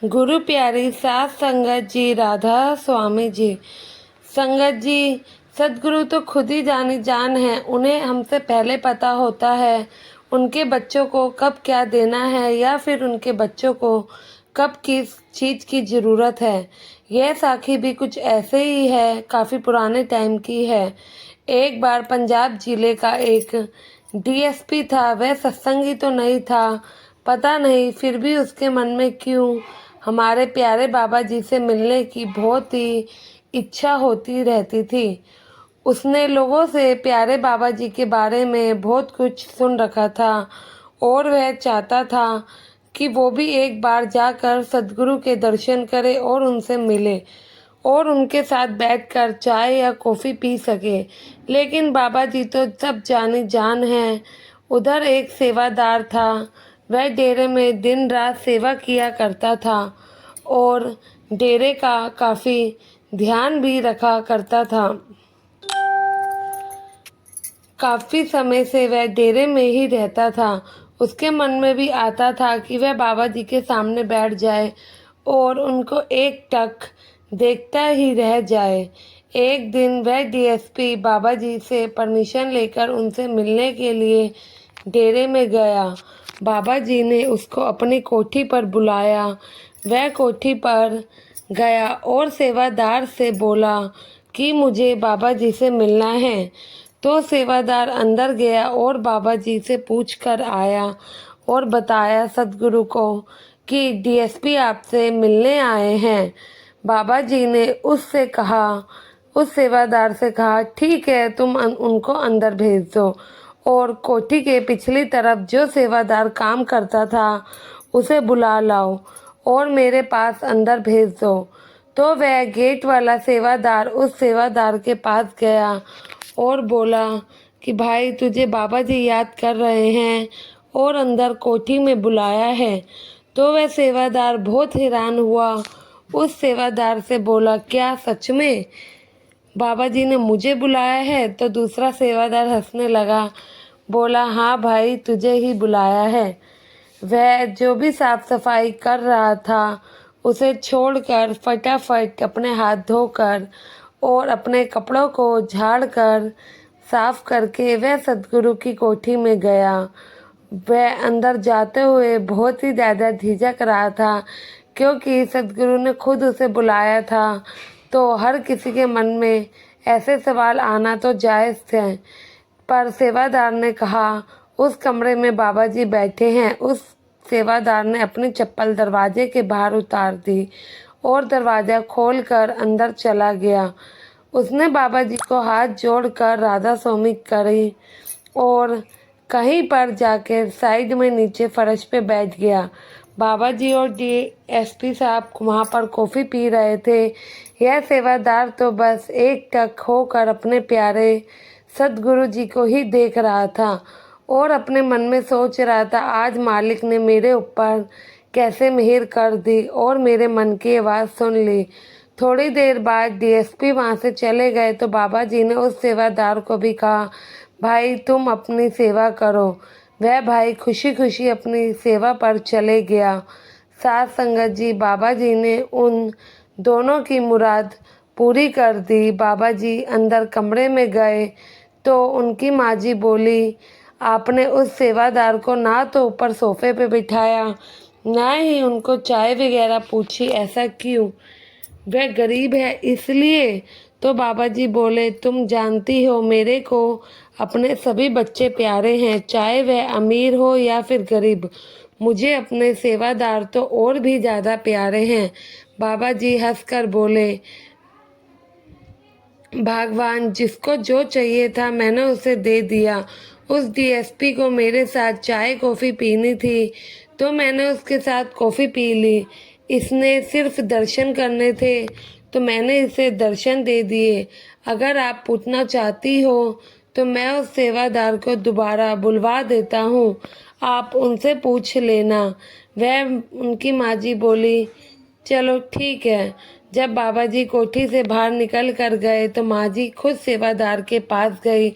गुरु प्यारी सात संगत जी, राधा स्वामी जी। संगत जी, सदगुरु तो खुद ही जानी जान है। उन्हें हमसे पहले पता होता है उनके बच्चों को कब क्या देना है या फिर उनके बच्चों को कब किस चीज़ की ज़रूरत है। यह साखी भी कुछ ऐसे ही है, काफ़ी पुराने टाइम की है। एक बार पंजाब जिले का एक डीएसपी था। वह सत्संगी तो नहीं था, पता नहीं फिर भी उसके मन में क्यों हमारे प्यारे बाबा जी से मिलने की बहुत ही इच्छा होती रहती थी। उसने लोगों से प्यारे बाबा जी के बारे में बहुत कुछ सुन रखा था और वह चाहता था कि वो भी एक बार जाकर सद्गुरु के दर्शन करे और उनसे मिले और उनके साथ बैठकर चाय या कॉफ़ी पी सके। लेकिन बाबा जी तो सब जानी जान है। उधर एक सेवादार था। वह डेरे में दिन रात सेवा किया करता था और डेरे का काफ़ी ध्यान भी रखा करता था। काफ़ी समय से वह डेरे में ही रहता था। उसके मन में भी आता था कि वह बाबा जी के सामने बैठ जाए और उनको एक टक देखता ही रह जाए। एक दिन वह डीएसपी बाबा जी से परमिशन लेकर उनसे मिलने के लिए डेरे में गया। बाबा जी ने उसको अपनी कोठी पर बुलाया। वह कोठी पर गया और सेवादार से बोला कि मुझे बाबा जी से मिलना है। तो सेवादार अंदर गया और बाबा जी से पूछ कर आया और बताया सदगुरु को कि डीएसपी आपसे मिलने आए हैं। बाबा जी ने उस सेवादार से कहा, ठीक है, तुम उनको अंदर भेज दो और कोठी के पिछली तरफ जो सेवादार काम करता था उसे बुला लाओ और मेरे पास अंदर भेज दो। तो वह गेट वाला सेवादार उस सेवादार के पास गया और बोला कि भाई, तुझे बाबा जी याद कर रहे हैं और अंदर कोठी में बुलाया है। तो वह सेवादार बहुत हैरान हुआ। उस सेवादार से बोला, क्या सच में बाबा जी ने मुझे बुलाया है? तो दूसरा सेवादार हंसने लगा, बोला, हाँ भाई, तुझे ही बुलाया है। वह जो भी साफ सफाई कर रहा था उसे छोड़कर फटाफट अपने हाथ धोकर और अपने कपड़ों को झाड़कर साफ करके वह सदगुरु की कोठी में गया। वह अंदर जाते हुए बहुत ही ज़्यादा झिझक रहा था क्योंकि सदगुरु ने खुद उसे बुलाया था। तो हर किसी के मन में ऐसे सवाल आना तो जायज़ थे, पर सेवादार ने कहा, उस कमरे में बाबा जी बैठे हैं। उस सेवादार ने अपनी चप्पल दरवाजे के बाहर उतार दी और दरवाज़ा खोलकर अंदर चला गया। उसने बाबा जी को हाथ जोड़कर राधा स्वामी करी और कहीं पर जाकर साइड में नीचे फर्श पे बैठ गया। बाबा जी और डीएसपी साहब वहाँ पर कॉफ़ी पी रहे थे। यह सेवादार तो बस एक टक होकर अपने प्यारे सदगुरु जी को ही देख रहा था और अपने मन में सोच रहा था, आज मालिक ने मेरे ऊपर कैसे मेहर कर दी और मेरे मन की आवाज़ सुन ली। थोड़ी देर बाद डीएसपी वहाँ से चले गए तो बाबा जी ने उस सेवादार को भी कहा, भाई, तुम अपनी सेवा करो। वह भाई खुशी खुशी अपनी सेवा पर चले गया। साथ संगत जी, बाबा जी ने उन दोनों की मुराद पूरी कर दी। बाबा जी अंदर कमरे में गए तो उनकी माँ जी बोली, आपने उस सेवादार को ना तो ऊपर सोफे पे बिठाया, ना ही उनको चाय वगैरह पूछी, ऐसा क्यों? वह गरीब है इसलिए? तो बाबा जी बोले, तुम जानती हो मेरे को अपने सभी बच्चे प्यारे हैं, चाहे वह अमीर हो या फिर गरीब। मुझे अपने सेवादार तो और भी ज़्यादा प्यारे हैं। बाबा जी हंसकर बोले, भगवान, जिसको जो चाहिए था मैंने उसे दे दिया। उस डीएसपी को मेरे साथ चाय कॉफ़ी पीनी थी तो मैंने उसके साथ कॉफ़ी पी ली। इसने सिर्फ दर्शन करने थे तो मैंने इसे दर्शन दे दिए। अगर आप पूछना चाहती हो तो मैं उस सेवादार को दोबारा बुलवा देता हूँ, आप उनसे पूछ लेना। वह उनकी माँ जी बोली, चलो ठीक है। जब बाबा जी कोठी से बाहर निकल कर गए तो माँ जी खुद सेवादार के पास गई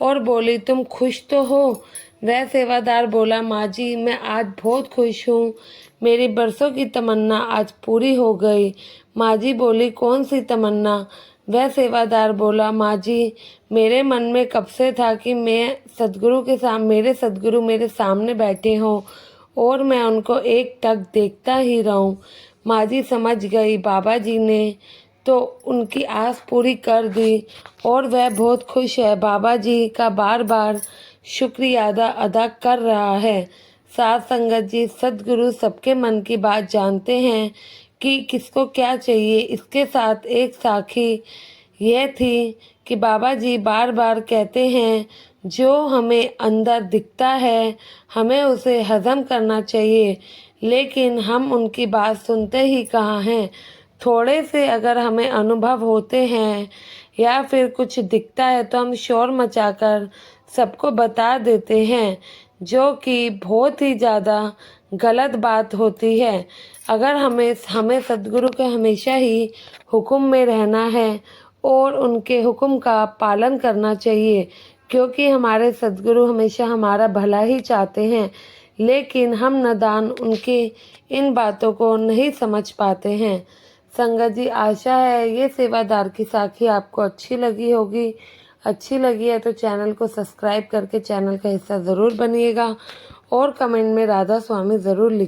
और बोली, तुम खुश तो हो? वह सेवादार बोला, माँ जी मैं आज बहुत खुश हूँ, मेरी बरसों की तमन्ना आज पूरी हो गई। माँ जी बोली, कौन सी तमन्ना? वह सेवादार बोला, माँ जी मेरे मन में कब से था कि मैं मेरे सद्गुरु मेरे सामने बैठे हों और मैं उनको एक टक देखता ही रहूं। माँ जी समझ गई, बाबा जी ने तो उनकी आस पूरी कर दी और वह बहुत खुश है। बाबा जी का बार बार शुक्रिया अदा कर रहा है। साथ संगत जी, सद्गुरु सबके मन की बात जानते हैं कि किसको क्या चाहिए। इसके साथ एक साखी यह थी कि बाबा जी बार बार कहते हैं, जो हमें अंदर दिखता है हमें उसे हजम करना चाहिए, लेकिन हम उनकी बात सुनते ही कहाँ हैं। थोड़े से अगर हमें अनुभव होते हैं या फिर कुछ दिखता है तो हम शोर मचाकर सबको बता देते हैं, जो कि बहुत ही ज़्यादा गलत बात होती है। अगर हमें सद्गुरु के हमेशा ही हुक्म में रहना है और उनके हुक्म का पालन करना चाहिए, क्योंकि हमारे सद्गुरु हमेशा हमारा भला ही चाहते हैं, लेकिन हम नादान उनके इन बातों को नहीं समझ पाते हैं। संगत जी, आशा है ये सेवादार की साखी आपको अच्छी लगी होगी। अच्छी लगी है तो चैनल को सब्सक्राइब करके चैनल का हिस्सा ज़रूर बनिएगा और कमेंट में राधा स्वामी ज़रूर लिख